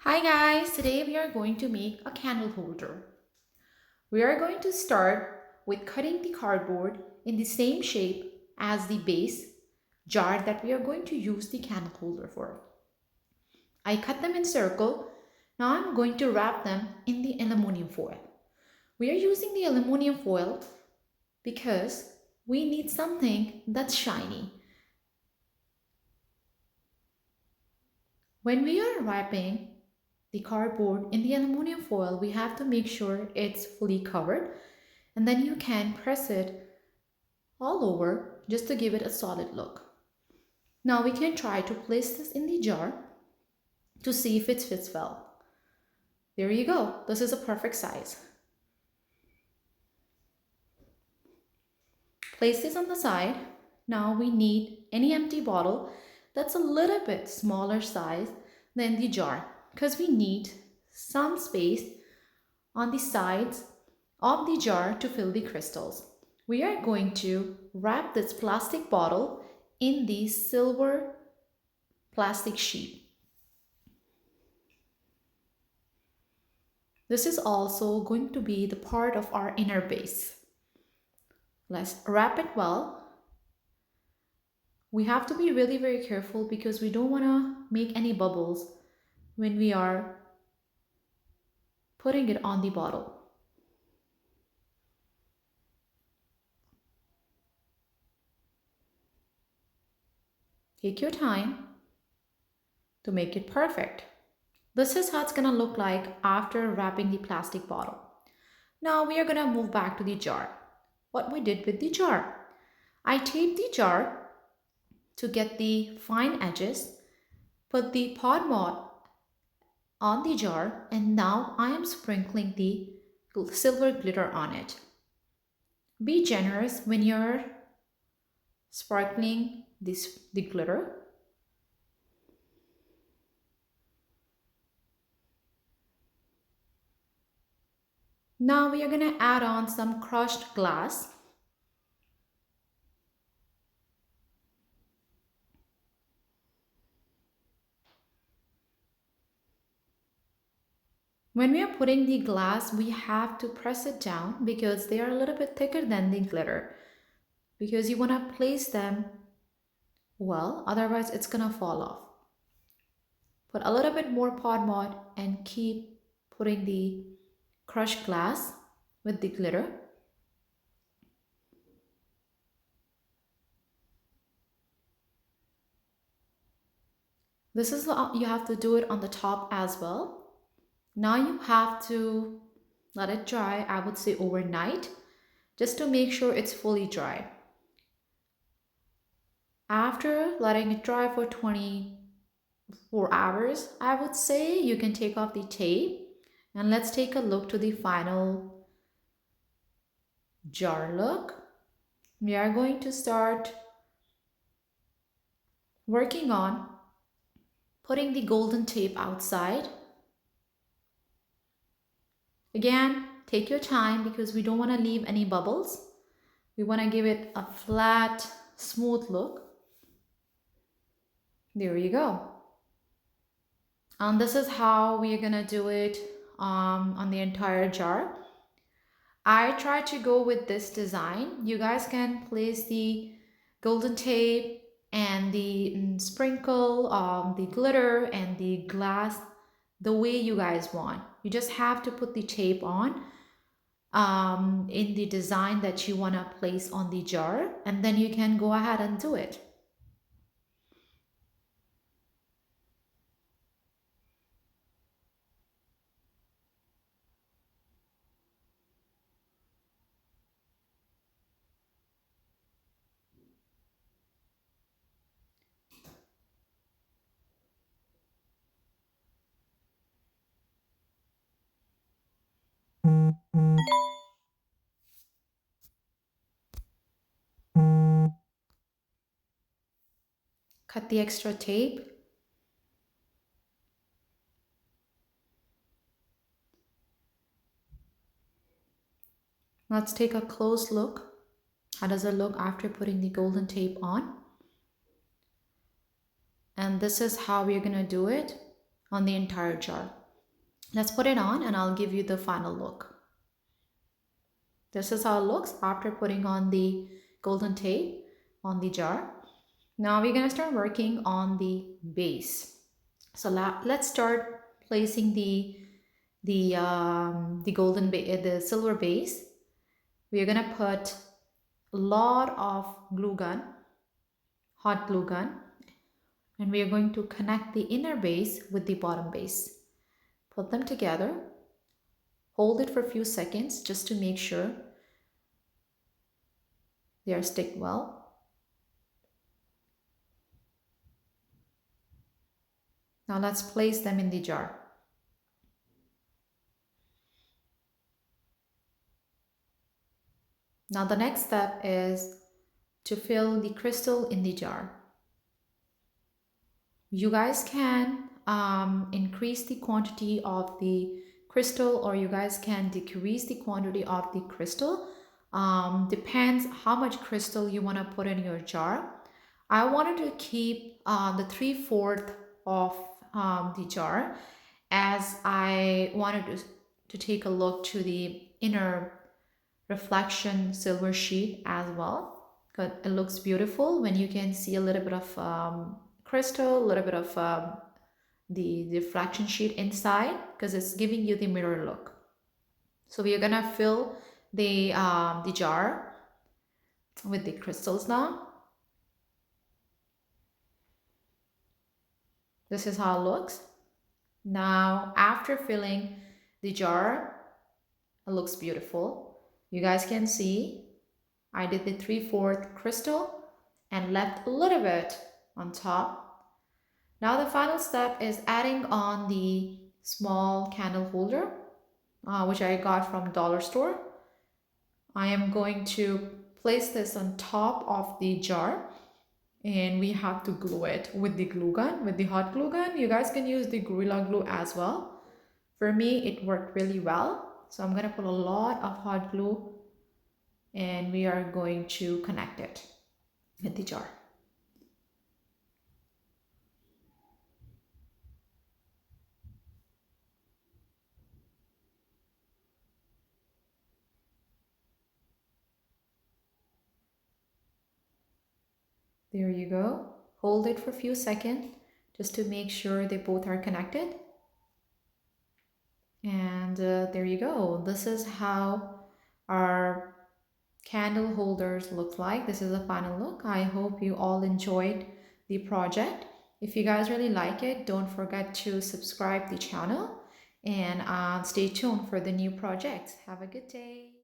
Hi guys, today we are going to make a candle holder. We are going to start with cutting the cardboard in the same shape as the base jar that we are going to use the candle holder for. I cut them in circle. Now I'm going to wrap them in the aluminum foil. We are using the aluminum foil because we need something that's shiny. When we are wrapping the cardboard in the aluminum foil, we have to make sure it's fully covered, and then you can press it all over just to give it a solid look. Now we can try to place this in the jar to see if it fits well. There you go. This is a perfect size. Place this on the side. Now we need any empty bottle that's a little bit smaller size than the jar because we need some space on the sides of the jar to fill the crystals. We are going to wrap this plastic bottle in the silver plastic sheet. This is also going to be the part of our inner base. Let's wrap it well. We have to be really very careful because we don't want to make any bubbles when we are putting it on the bottle. Take your time to make it perfect. This is how it's gonna look like after wrapping the plastic bottle. Now we are gonna move back to the jar. What we did with the jar. I taped the jar to get the fine edges, put the pod mod on the jar, and now I am sprinkling the silver glitter on it. Be generous when you're sparkling the glitter. Now we are going to add on some crushed glass. When we are putting the glass, we have to press it down because they are a little bit thicker than the glitter, because you want to place them well, otherwise it's going to fall off. Put a little bit more pod mod and keep putting the crushed glass with the glitter. This is what you have to do it on the top as well. Now you have to let it dry, I would say overnight, just to make sure it's fully dry. After letting it dry for 24 hours, I would say you can take off the tape, and let's take a look to the final jar look. We are going to start working on putting the golden tape outside. Again, take your time because we don't want to leave any bubbles. We want to give it a flat, smooth look. There you go. And this is how we are gonna do it on the entire jar. I try to go with this design. You guys can place the golden tape and the sprinkle, the glitter and the glass the way you guys want. You just have to put the tape on in the design that you want to place on the jar, and then you can go ahead and do it. Cut the extra tape. Let's take a close look. How does it look after putting the golden tape on? And this is how we're gonna do it. on the entire jar. Let's put it on and I'll give you the final look. This is how it looks after putting on the golden tape on the jar. Now we're going to start working on the base. So let's start placing the the silver base. We're going to put a lot of glue gun, hot glue gun, and we are going to connect the inner base with the bottom base. Put them together, hold it for a few seconds just to make sure they are stick well. Now let's place them in the jar. Now the next step is to fill the crystal in the jar. You guys can increase the quantity of the crystal, or you guys can decrease the quantity of the crystal. Depends how much crystal you want to put in your jar. I wanted to keep the 3/4 of the jar, as I wanted to take a look to the inner reflection silver sheet as well, because it looks beautiful when you can see a little bit of crystal, a little bit of the reflection sheet inside, because it's giving you the mirror look. So we are gonna fill the jar with the crystals now. This is how it looks. Now after filling the jar, it looks beautiful. You guys can see I did the 3/4 crystal and left a little bit on top. Now the final step is adding on the small candle holder, which I got from dollar store. I am going to place this on top of the jar, and we have to glue it with the glue gun, with the hot glue gun. You guys can use the Gorilla Glue as well. For me, it worked really well. So I'm gonna put a lot of hot glue and we are going to connect it with the jar. There you go. Hold it for a few seconds just to make sure they both are connected. And there you go. This is how our candle holders look like. This is the final look. I hope you all enjoyed the project. If you guys really like it, don't forget to subscribe the channel and stay tuned for the new projects. Have a good day.